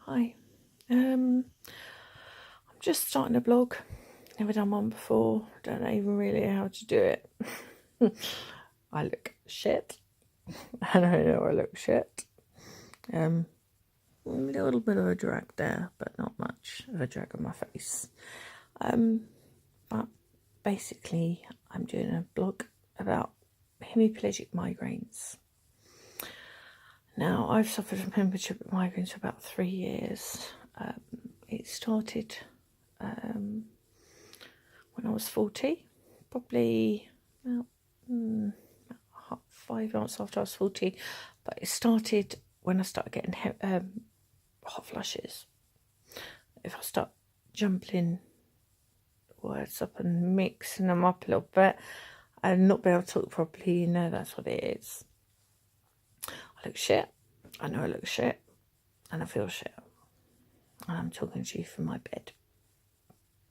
Hi. I'm just starting a blog. Never done one before. Don't know even really how to do it. I look shit. And I know I look shit. A little bit of a drag there, but not much of a drag on my face. But basically, I'm doing a blog about hemiplegic migraines. Now, I've suffered from hemiplegic migraines for about 3 years. It started when I was 40, probably about 5 months after I was 40, but it started when I started getting hot flushes. If I start jumbling words up and mixing them up a little bit and not be able to talk properly, you know that's what it is. I look shit. I know I look shit, and I feel shit. And I'm talking to you from my bed.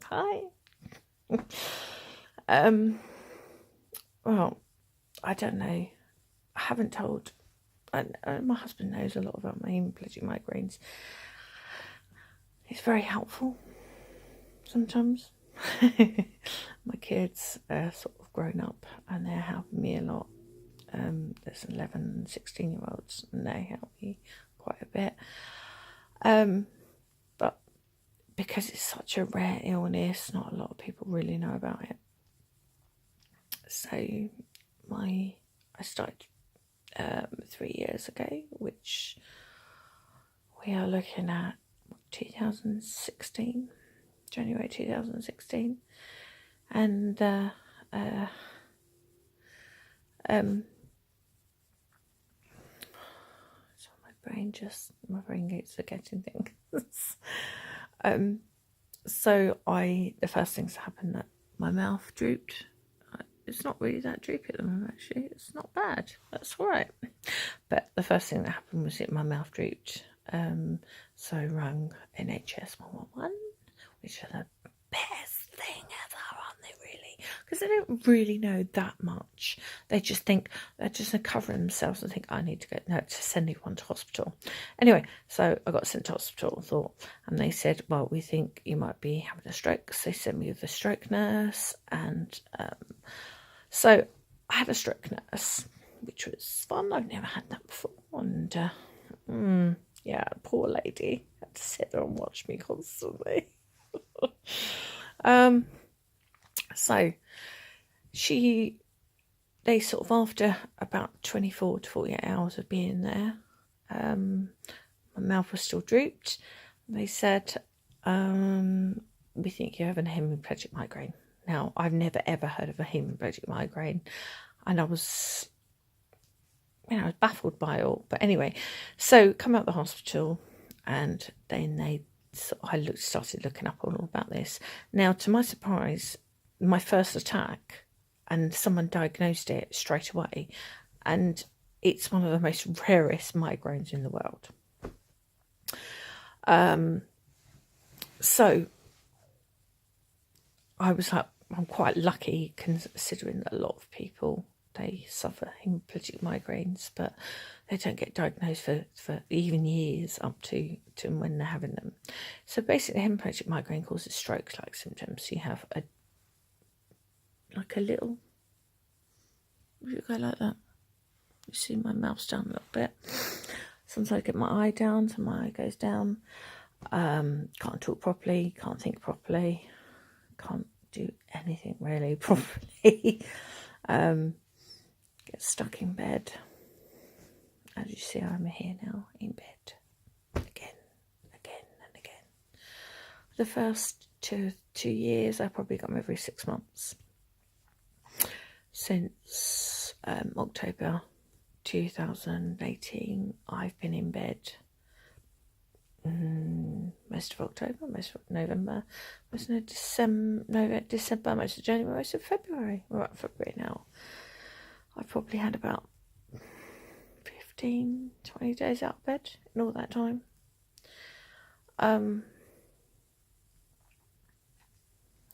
Hi. Well, I don't know. I haven't told. My husband knows a lot about my hemiplegic migraines. It's very helpful sometimes. My kids are sort of grown up and they're helping me a lot. There's 11 and 16-year-olds and they help me quite a bit. But because it's such a rare illness, not a lot of people really know about it. So I started 3 years ago, which we are looking at 2016, January 2016, and so my brain keeps forgetting things. So the first things that happened, that my mouth drooped. It's not really that droopy at the moment, actually. It's not bad. That's all right. But the first thing that happened was that my mouth drooped. So I rang NHS 111, which are the best thing ever, aren't they, really? Because they don't really know that much. They just think, they're just covering themselves and think, I need to to send anyone to hospital. Anyway, so I got sent to hospital, and they said, well, we think you might be having a stroke. So they sent me with a stroke nurse, and so I had a stroke nurse, which was fun. I've never had that before. And yeah, poor lady had to sit there and watch me constantly. So they sort of, after about 24 to 48 hours of being there, my mouth was still drooped. They said, we think you have a hemiplegic migraine. Now, I've never ever heard of a hemiplegic migraine, and I was baffled by it all. But anyway, so come out of the hospital, and then I started looking up all about this. Now, to my surprise, my first attack, and someone diagnosed it straight away, and it's one of the most rarest migraines in the world. So I was like, I'm quite lucky, considering that a lot of people, they suffer hemiplegic migraines, but they don't get diagnosed for even years up to when they're having them. So basically, hemiplegic migraine causes stroke-like symptoms. You have a little, if you go like that, you see my mouth's down a little bit. Sometimes I get my eye down, so my eye goes down. Can't talk properly, can't think properly, can't do anything really properly. Get stuck in bed. As you see, I'm here now in bed again and again. The first two years, I probably got them every 6 months. Since October 2018, I've been in bed most of October, most of November, most of December, most of January, most of February. We're at February now. I've probably had about 15, 20 days out of bed in all that time.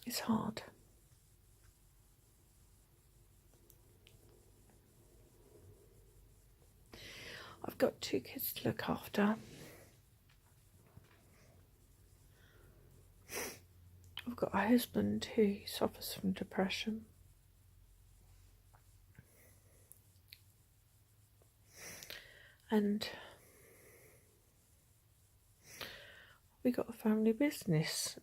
It's hard. I've got 2 kids to look after. got a husband who suffers from depression. And we got a family business.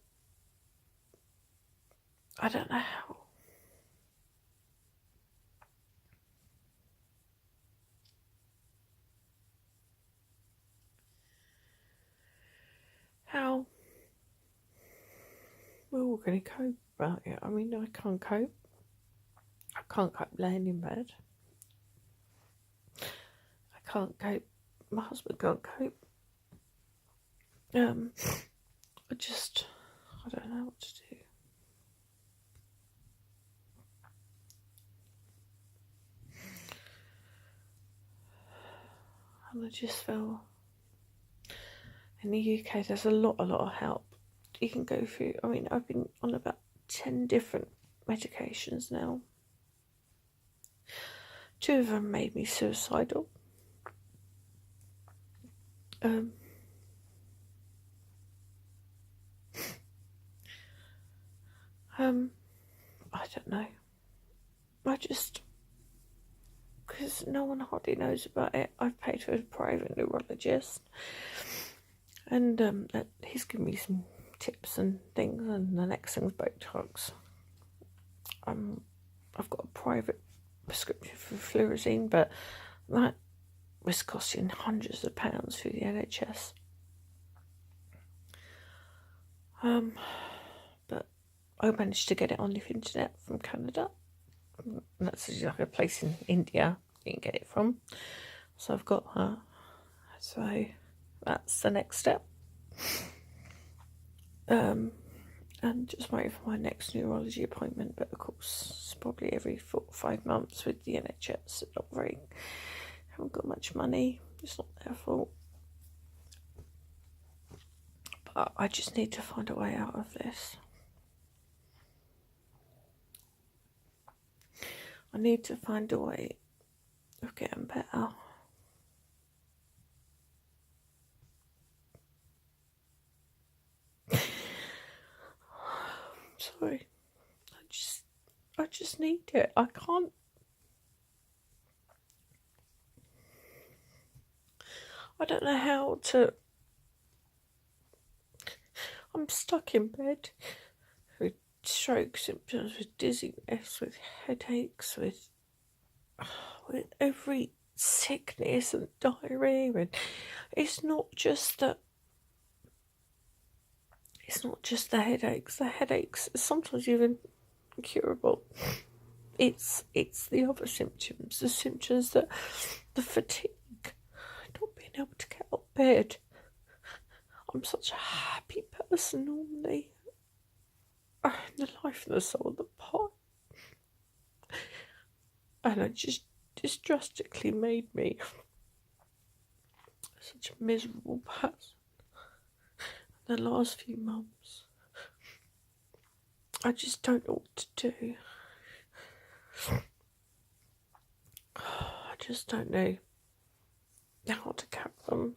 I don't know how we're all going to cope about it. I mean, I can't cope. I can't cope laying in bed. I can't cope. My husband can't cope. I don't know what to do. And I just feel in the UK there's a lot of help you can go through. I mean, I've been on about 10 different medications now. 2 of them made me suicidal. I don't know. Because no one hardly knows about it, I've paid for a private neurologist, and he's given me some tips and things, and the next thing's Botox. I've got a private prescription for fluorescein, but that was costing hundreds of pounds through the NHS. But I managed to get it on the internet from Canada. That's like a place in India you can get it from. So I've got that. So that's the next step. And just waiting for my next neurology appointment, but of course it's probably every 4 or 5 months with the NHS. Haven't got much money. It's not their fault. But I just need to find a way out of this. I need to find a way of getting better. Sorry. I just need it. I can't. I don't know how to. I'm stuck in bed with stroke symptoms, with dizziness, with headaches, with every sickness and diarrhea, and it's not just the headaches. The headaches are sometimes even incurable. It's the other symptoms, the symptoms that the fatigue, not being able to get out of bed. I'm such a happy person normally. The life and the soul of the pot. And it just drastically made me such a miserable person. The last few months, I just don't know what to do. I just don't know how to carry on.